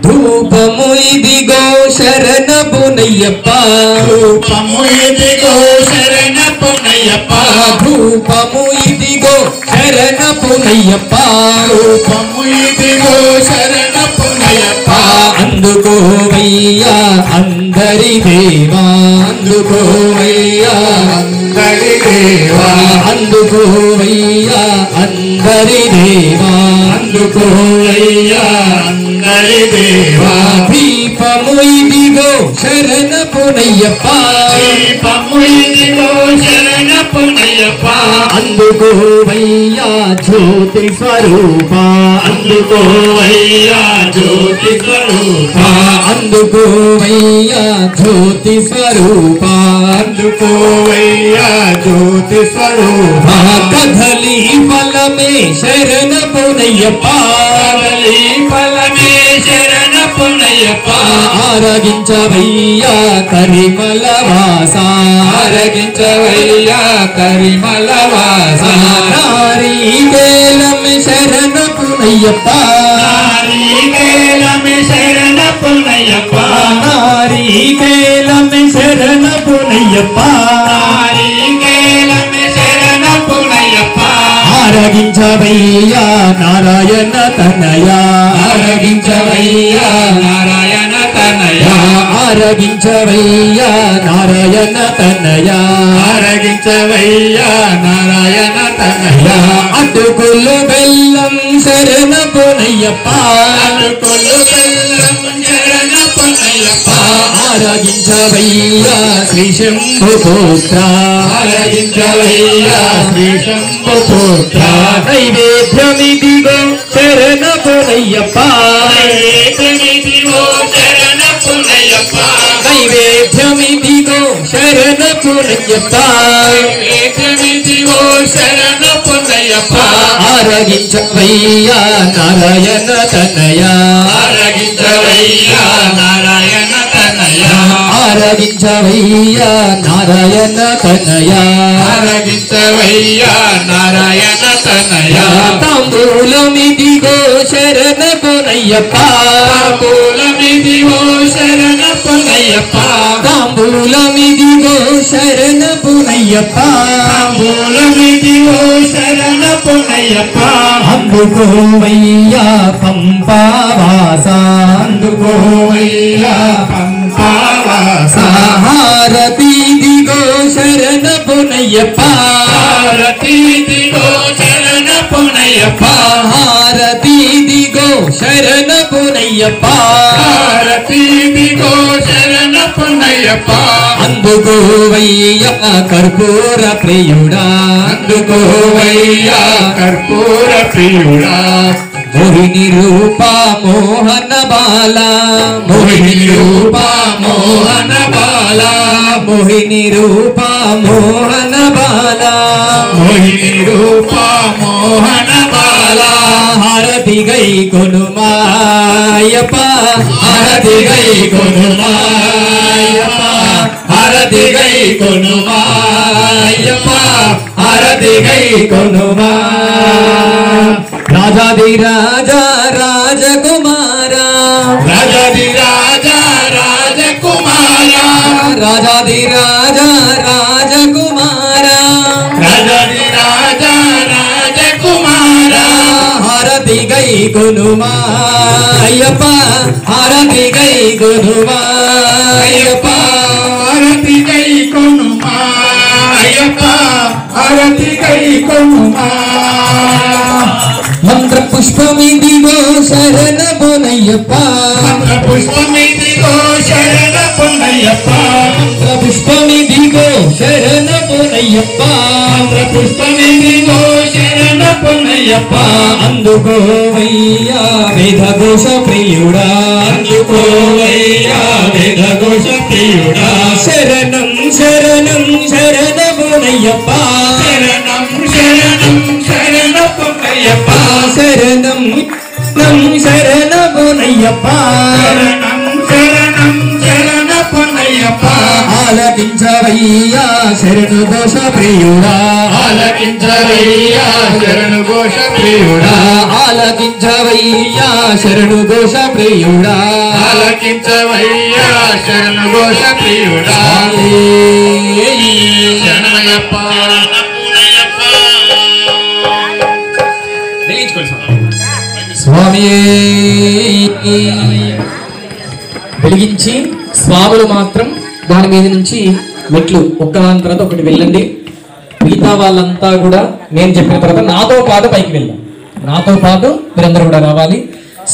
ధూపము ఇదిగో శరణపునయ్యప్ప, ధూపము ఇదిగో శరణపునయ్యప్ప, ధూపము ఇదిగో శరణపునయ్యప్ప, ధూపము ఇదిగో శరణపునయ్యప్ప. అందుకోవయ్యా అందరి దేవా, అందుకోవయ్యా అందరి దేవా, అందుకోవయ్యా అందరి దేవా, అందుకోవయ్యా అందరి దేవా. దీపము ఇదిగో శరణపునయ్యప్ప, దీపము ఇదిగో శరణపునయ్యప్ప, అందుకోవయ్యా జ్యోతి స్వరూప, అందుకోవయ్యా జ్యోతి స్వరూప, అందుకోవయ్యా జ్యోతి స్వరూప, అందుకోవయ్యా జ్యోతి స్వరూప. కదలి ఫలమే శరణపునయ్యప్ప, కదలి ఫలమే శరణపునయ్యప్ప, ఆరగించవయ్యా కరిమల వాస, ఆరగించవయ్యా కరిమల వాస. నారీకేలం శరణపునయ్యప్ప, నారీకేలం శరణపునయ్యప్ప, నారీకేలం శరణపునయ్యప్ప, నారీకేలం శరణపునయ్యప్ప, ఆరగించవయ్యా నారాయణ తనయా, ఆరగించవయ్యా నారాయణ తనయ, ఆరగించవయ్యా నారాయణ తనయా, ఆరగించవయ్యా నారాయణ తనయ. అటుకులు బెల్లం శరణపునయ్యప్ప, అటుకులు బెల్లం శరణపునయ్యప్ప, ఆరగించవయ్యా శ్రీ శంభుపుత్ర, ఆరగించవయ్యా శ్రీ శంభుపుత్ర. నైవేద్యమిదిగో శరణపునయ్యప్ప, నైవేద్యమిదిగో శరణపునయ్యప్ప, నైవేద్యమిదిగో శరణపునయ్యప్ప, నైవేద్యమిదిగో శరణపునయ్యప్ప, ఆరగించవయ్యా నారాయణ తనయా, ఆరగించవయ్యా నారాయణ తనయ, ఆరగించవయ్యా నారాయణ తనయా, ఆరగించవయ్యా నారాయణ తనయ. తాంబూలమిదిగో శరణపునయ్యప్ప, తాంబూలమిదిగో శరణపునయ్యప్ప, తాంబూలమిదిగో శరణపునయ్యప్ప, తాంబూలమిదిగో శరణపునయ్యప్ప, అందుకోవయ్యా పంపావాస, అందుకోవయ్యా పంపావాస. హారతిదిగో శరణపునయ్యప్ప, హారతిదిగో శరణపునయ్యప్ప, హారతిదిగో శరణపునయ్యప్ప, హారతిదిగో శరణపునయ్యప్ప, అందుకోవయ్యా కర్పూర ప్రియుడా, అందుకోవయ్యా కర్పూర ప్రియుడా. మోహిని రూప మోహన బాల, మోహిని రూప మోహన బాల, మోహిని రూప మోహన బాల, మోహిని రూప మోహన బాల. హారతి గై కొనుమాయప్ప, హారతి గై కొనుమాయప్ప, హారతి గై కొనుమాయప్ప, హారతి గై కొనుమా. రాజాది రాజా రాజకుమార, రాజాది రాజా రాజకుమార, రాజాది రాజా రాజకుమార, రాజాది రాజా రాజకుమార. హారతి గై కొనుమాయప్ప, హారతి గై కొనుమాయప్ప, హారతి గై కొనుమాయప్ప, హారతి గై కొనుమా. మంత్ర పుష్పమిదిగో శరణపునయ్యప్ప, మంత్ర పుష్పమిదిగో శరణపునయ్యప్ప, మంత్ర పుష్పమిదిగో శరణపునయ్యప్ప, మంత్ర పుష్పమిదిగో శరణపునయ్యప్ప, అందుకోవయ్యా వేదఘోష ప్రియుడా, అందుకోవయ్యా వేదఘోష ప్రియుడా. శరణం శరణం శరణపునయ్యప్ప, శరణం శరణం శరణపునయ్యప్ప, శరణం శరణపునయ్యప్ప, శరణం శరణం శరణపునయ్యప్ప, ఆలకించవయ్యా శరణు ఘోష ప్రియుడా ఆలకించవయ్యా శరణు ఘోష ప్రియుడా ఆలకించవయ్యా శరణు ఘోష ప్రియుడా ఆలకించవయ్యా శరణు ఘోష ప్రియుడా శరణమయ్యప్ప స్వామి వెలిగించి స్వాములు మాత్రం దాని మీద నుంచి మెట్లు ఒక్కదాని తర్వాత ఒకటి వెళ్ళండి. మిగతా వాళ్ళంతా కూడా నేను చెప్పిన తర్వాత నాతో పాటు పైకి వెళ్ళాం. నాతో పాటు మీరందరూ కూడా రావాలి.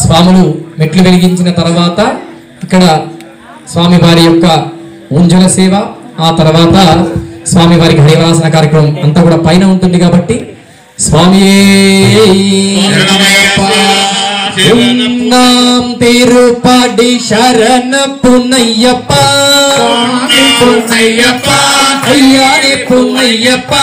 స్వాములు మెట్లు వెలిగించిన తర్వాత ఇక్కడ స్వామి వారి యొక్క ఉంజల సేవ, ఆ తర్వాత స్వామి వారికి హరివాసన కార్యక్రమం అంతా కూడా పైన ఉంటుంది కాబట్టి స్వామి நாம் திருப்படி சரண புன்னையப்பா புன்னையப்பா ஐயாரே புன்னையப்பா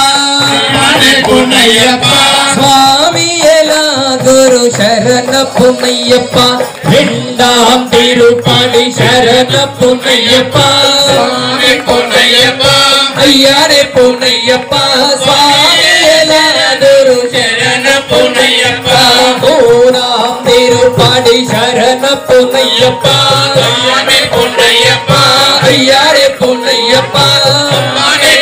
புன்னையப்பா சுவாமி எல்லா குரு சரண புன்னையப்பா ரெண்டாம் திருப்படி சரண புன்னையப்பா புன்னையப்பா ஐயாரே புன்னையப்பா சுவாமி எல்லா குரு சரண புன்னையப்பா ஓராம் திருப்படி சரண புன்னையப்பா புன்னையப்பா ஐயாரே புன்னையப்பா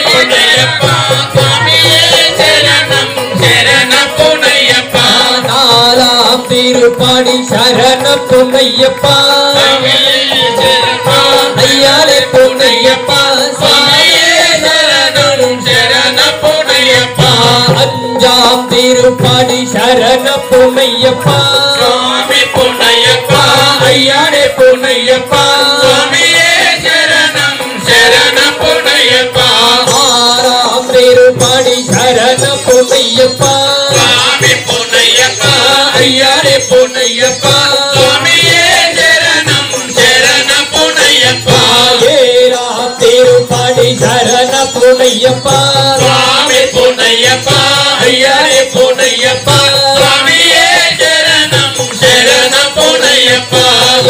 புன்னையப்பா சுவாமியே சரணம் சரண புன்னையப்பா நாலாம் திருப்படி சரண புன்னையப்பா ஐயாரே புன்னையப்பா சுவாமியே சரணம் சரண புன்னையப்பா அஞ்சாம் திருப்படி சரண புன்னையப்பா சுவாமி புன்னையப்பா ஐயாரே புன்னையப்பா சுவாமியே சரணம் சரண புன்னையப்பா ஆறாம் திருப்படி சரண புன்னையப்பா சுவாமி புன்னையப்பா ஐயாரே புன்னையப்பா சுவாமியே சரணம் சரண புன்னையப்பா ஏழாம் திருப்படி சரண புன்னையப்பா சுவாமி புன்னையப்பா ஐயாரே புன்னையப்பா சுவாமியே சரணம் சரண புன்னையப்பா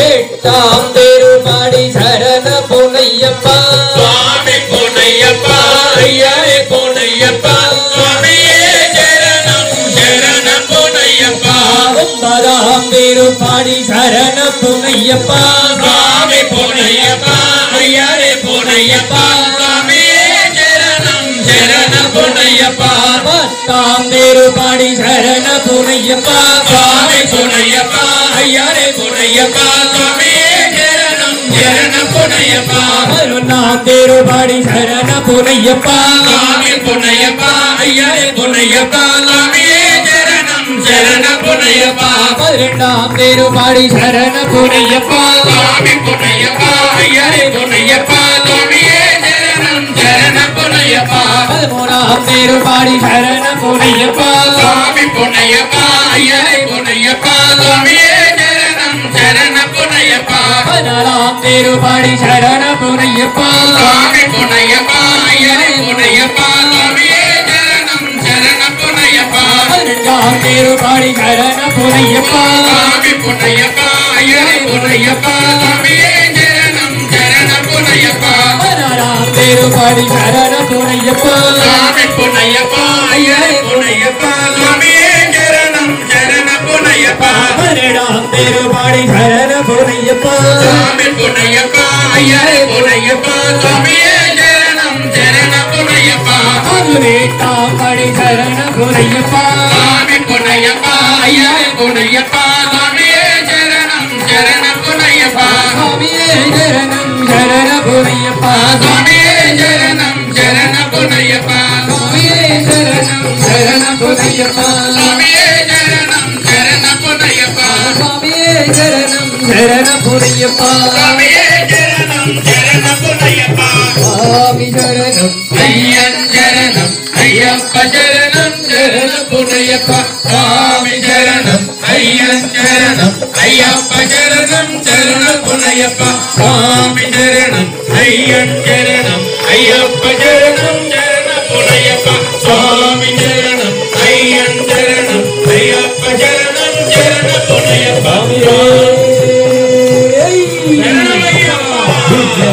எட்டாம் திருப்படி சரண புன்னையப்பா சுவாமி புன்னையப்பா ஐயாரே புன்னையப்பா சுவாமியே சரணம் சரண புன்னையப்பா ஒன்பதாம் திருப்படி சரண புன்னையப்பா சுவாமி புன்னையப்பா ஐயாரே புன்னையப்பா சுவாமியே சரணம் சரண புன்னையப்பா பத்தாம் திருப்படி சரண புன்னையப்பா சுவாமி புன்னையப்பா ஐயாரே புன்னையப்பா சுவாமியே சரணம் சரண புன்னையப்பா பதினொன்னாம் திருப்படி சரண புன்னையப்பா சுவாமி புன்னையப்பா ஐயாரே புன்னையப்பா சுவாமியே சரணம் சரண புன்னையப்பா பதினெட்டாம் திருப்படி சரண புன்னையப்பா சுவாமி புன்னையப்பா ஐயாரே புன்னையப்பா சுவாமியே சரணம் சரண புன்னையப்பா பதிமூணாம் திருப்படி சரண புன்னையப்பா சுவாமி புன்னையப்பா ஐயாரே புன்னையப்பா சுவாமியே சரணம் சரண புன்னையப்பா பதினாலாம் திருப்படி சரண புன்னையப்பா சுவாமி புன்னையப்பா ஐயரே புன்னையப்பா சுவாமியே சரணம் சரண புன்னையப்பா பதினெட்டாம் திருப்படி சரண புன்னையப்பா சுவாமி புன்னையப்பா ஐயரே புன்னையப்பா சுவாமியே சரணம் சரண புன்னையப்பா பதினாறாம் திருப்படி சரண புன்னையப்பா சுவாமி புன்னையப்பா ஐயரே புன்னையப்பா சுவாமியே சரணம் சரண புன்னையப்பா பதினேழாம் திருப்படி சரண புன்னையப்பா சுவாமி புன்னையப்பா ஐயரே புன்னையப்பா சுவாமியே சரணம் சரண புன்னையப்பா பதினெட்டாம் படி சரண புன்னையப்பா சுவாமி புன்னையப்பா ஐயரே புன்னையப்பா சுவாமியே சரணம் சரண புன்னையப்பா சுவாமியே சரணம் சரண புன்னையப்பா சுவாமியே சரணம் சரண புன்னையப்பா சுவாமியே சரணம் சரண புன்னையப்பா சுவாமியே சரணம் சரண புன்னையப்பா சுவாமியே சரணம் சரண புன்னையப்பா சுவாமியே சரணம் சரண புன்னையப்பா சுவாமி சரணம் ஐயன் சரணம் ஐயப்ப சரணம் சரண புன்னையப்பா சுவாமி சரணம் ஐயன் சரணம் ஐயப்ப சரணம் சரண புன்னையப்பா சுவாமி சரணம் ஐயன் சரணம் ஐயப்ப சரணம் சரண புன்னையப்பா சுவாமி சரணம் ஐயன் சரணம் ஐயப்ப சரணம் சரண புன்னையப்பா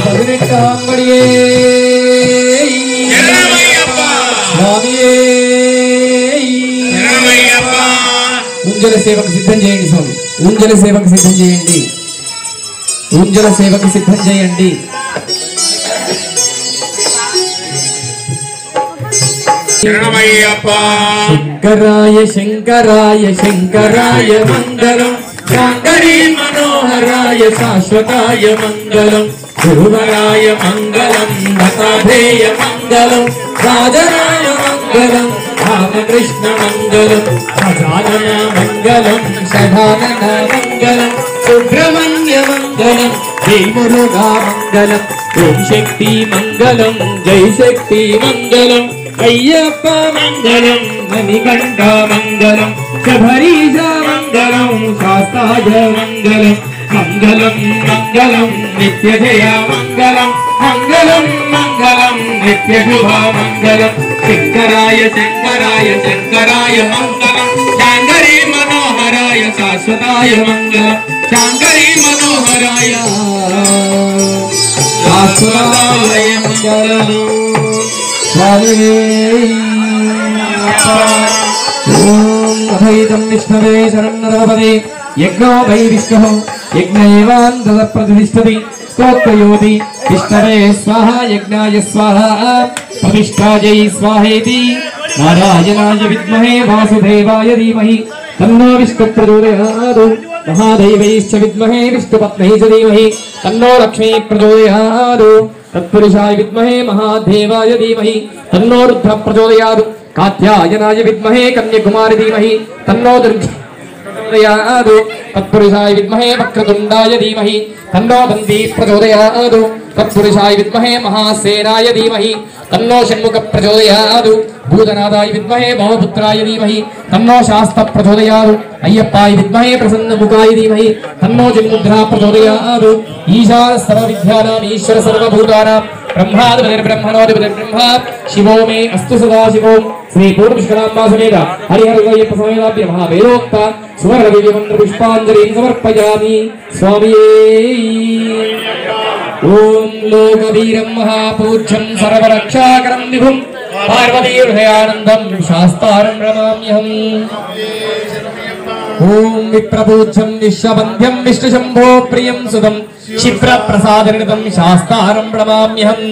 பதினெட்டாம் படியே సేవకు సిద్ధం చేయండి స్వామి. ఊంజల సేవకు సిద్ధం చేయండి. ఊంజల సేవకు సిద్ధం చేయండి. శంకరాయ శంకరాయ శంకరాయ మంగళం, శాంకరీ మనోహరాయ శాశ్వతాయ మంగళం, గురువరాయ మంగళం, దత్తాత్రేయ మంగళం, రాజరాయ మంగళం, రామకృష్ణ మంగళం, సదానన మంగళం, సదానన మంగళం, సుబ్రహ్మణ్య మంగళం, జై మురుగా మంగళం, ఓం శక్తి మంగళం, జై శక్తి మంగళం, అయ్యప్ప మంగళం, మణికంఠ మంగళం, శబరీశ మంగళం, శాస్తాయ మంగళం, మంగళం మంగళం నిత్యజయ మంగళం, మంగళం మంగళం నిత్యశుభ మంగళం, శంకరాయ శంకరాయ శంకరాయ మంగళం, శాంకరీ మనోహరాయ శాశ్వతాయ మంగళం, శాంకరీ మనోహరాయ శాశ్వతాయ మంగళం. అభైతం విష్ణవే శరణరవపదే యజ్ఞో వై విష్ణు యజ్ఞైవాంతః ప్రతిష్ఠతి స్తోత్రయోతి విష్ణవే స్వాహ యజ్ఞాయ స్వాహ ప్రతిష్ఠాయై స్వాహేతి నారాయణాయ విద్మహే వాసుదేవాయ ధీమహి తన్నో విష్ణు ప్రచోదయాత్ మహాదేవైశ్చ విద్మహే విష్ణుపత్న్యై చ ధీమహి తన్నో లక్ష్మీ ప్రచోదయాత్ तत्पुरुषाय विद्महे महादेवाय धीमहि तन्नो रुद्र प्रचोदयात् कात्यायनाय विद्महे कन्याकुमारी धीमहि तन्नो दुर्गा प्रचोदयात् तत्पुरुषाय विद्महे वक्रतुण्डाय धीमहि तन्नो दन्ती प्रचोदयात् तत्पुरुषाय विद्महे महासेनाय धीमहि तन्नो षण्मुख प्रचोदयात् भूतनाथाय विद्महे भवपुत्राय धीमहि तन्नो शास्त्र प्रचोदयात् अय्यप्पाय विद्महे प्रसन्नमुखाय धीमहि तन्नो जन्मुद्रा प्रचोदयात् ईशान सर्वविद्यानां ईश्वर सर्वभूतानां ब्रह्माधिपतिर्ब्रह्मणोऽधिपतिर्ब्रह्मा शिवो मे अस्तु सदा शिवो श्री पूर्णपुष्कराम्बा समेत हरिहरय्यप्प समेताभ्य महावेदोक्त सुवर्णदिव्यमन्त्र पुष्पाञ्जलिं समर्पयामि स्वामिये। ओम लोकवीरं महापूज्यं सर्वरक्षाकरं विभुं पार्वती हृदयानन्दं शास्तारं नमाम्यहम्। ओम विप्रपूज्यं विश्ववन्द्यं विष्णुशम्भो प्रियं सुतं क्षिप्रप्रसादनितं शास्तारं नमाम्यहम्।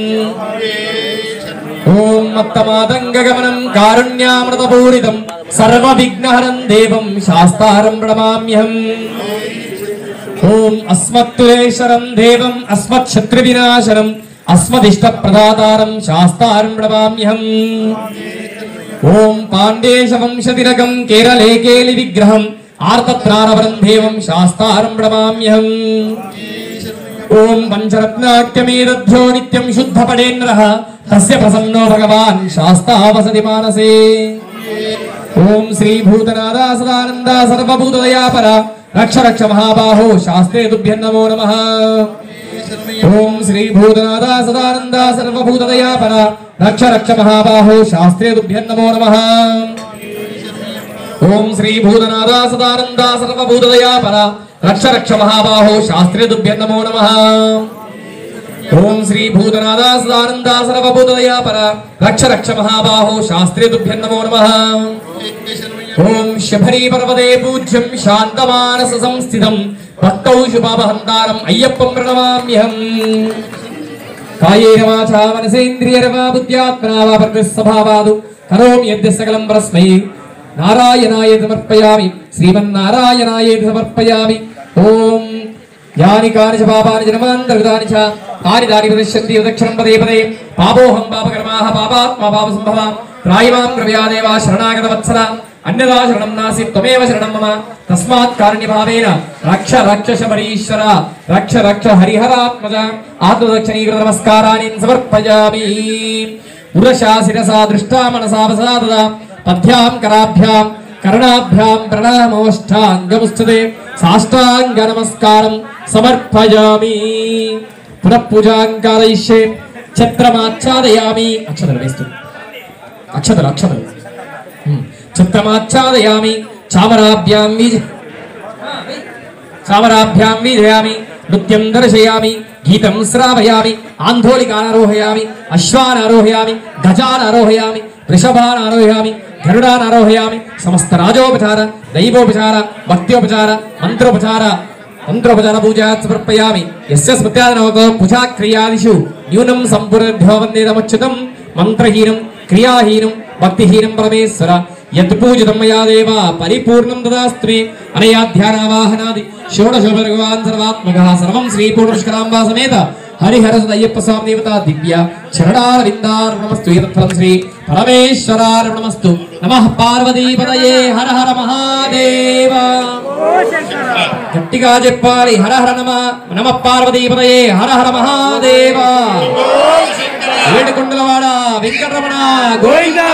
ओम मत्तमातङ्गगमनं कारुण्यामृतपूरितं सर्वविघ्नहरं देवं शास्तारं नमाम्यहम्। ओम अस्मत्तुलेश्वरं देवं अस्मत्शत्रुविनाशनं अस्मदिष्टप्रदातारं शास्तारं नमाम्यहम्। ओम पाण्डेशवंशतिलकं केरले केलिविग्रहम् आर्तत्राणवरं देवं शास्तारं नमाम्यहम्। ओम पञ्चरत्नाख्यमेदध्यो नित्यं शुद्धपडेन्द्रः तस्य प्रसन्नो भगवान् शास्ता वसति मानसे। ओम श्री भूतनादा सदानन्दा सर्वभूतदयापरा रक्ष रक्ष महाबाहो शास्त्रे तुभ्यं नमो नमः। ओम श्री भूतनादा सदानन्दा सर्वभूतदयापरा रक्ष रक्ष महाबाहो शास्त्रे तुभ्यं नमो नमः। ओम श्री भूतनादा सदानन्दा सर्वभूतदयापरा रक्ष रक्ष महाबाहो शास्त्रे तुभ्यं नमो नमः। ओम श्री भूतनादा सदानन्दा सर्वभूतदयापरा रक्ष रक्ष महाबाहो शास्त्रे तुभ्यं नमो नमः। ओम शबरी पर्वते पूज्यं शान्तमानस संस्थितं भक्तौ शुभावहन्तारं अय्यप्पं प्रणमाम्यहम्। कायेन वाचा मनसेन्द्रियर्वा बुद्ध्यात्मना वा प्रकृतिस्वभावात् करोमि यद् सकलं परस्मै नारायणाय समर्पयामि श्रीमन्नारायणाय समर्पयामि। ओम यानि कानि च पापानि जन्मान्तर्गतानि च तानि तानि प्रदिश्यन्ति यदक्षरं पदे पदे पापोऽहं पापकर्माः पापात्मा पापसम्भवः त्रायिमां द्रव्यादेव शरणागतवत्सल अन्यदा शरणं नास्ति त्वमेव शरणं मम तस्मात् कारुण्यभावेन रक्ष रक्ष शबरीश्वर रक्ष रक्ष हरिहरात्मज आत्मदक्षिणीकृत नमस्काराणि समर्पयामि। उरशा शिरसा दृष्टा मनसा वसाददा पद्भ्यां कराभ्यां कर्णाभ्यां प्रणामोष्ठाङ्गमुच्यते साष्टाङ्ग नमस्कारं समर्पयामि। पुनः पूजां कारयिष्ये छत्रमाच्छादयामि अक्षतल वेस्तु अक्षतल अक्षतल छत्रमाच्छादयामि चामराभ्यां वीजयामि नृत्यं दर्शयामि गीतं श्रावयामि आंधोलिकान् आरोहयामि अश्वान् आरोहयामि गजान् आरोहयामि वृषभान् आरोहयामि గరుడానారోహయామి. సమస్త రాజోపచార, దైవోపచార, భక్త్యోపచార, మంత్రోపచార పూజా సమర్పయామి. యస్య స్మృత్యాదనవతో పూజా క్రియాదిషు న్యూనం సంపూర్ణభ్యో వందేదమచ్యుతం. మంత్రహీనం, క్రియాహీనం, భక్తిహీనం పరమేశ్వర యత్పూజితం మయా దేవ పరిపూర్ణం దదాస్త్రి. అనయా ధ్యానావాహనాది షోడశోపర్గవాన్ సర్వాత్మకః సర్వం శ్రీ పూర్ణపుష్కరాంబా సమేత హరిహర అయ్యప్ప స్వామి దేవత దివ్య చరణారవిందార్పణమస్తు. యత్ఫలం శ్రీ పరమేశ్వరార్పణమస్తు. నమః పార్వతీపతయే. హర హర మహాదేవ. గట్టిగా చెప్పాలి. హర హర నమః పార్వతీపతయే. హర హర మహాదేవ. ఏడుకొండలవాడ వెంకటరమణ గోవిందా.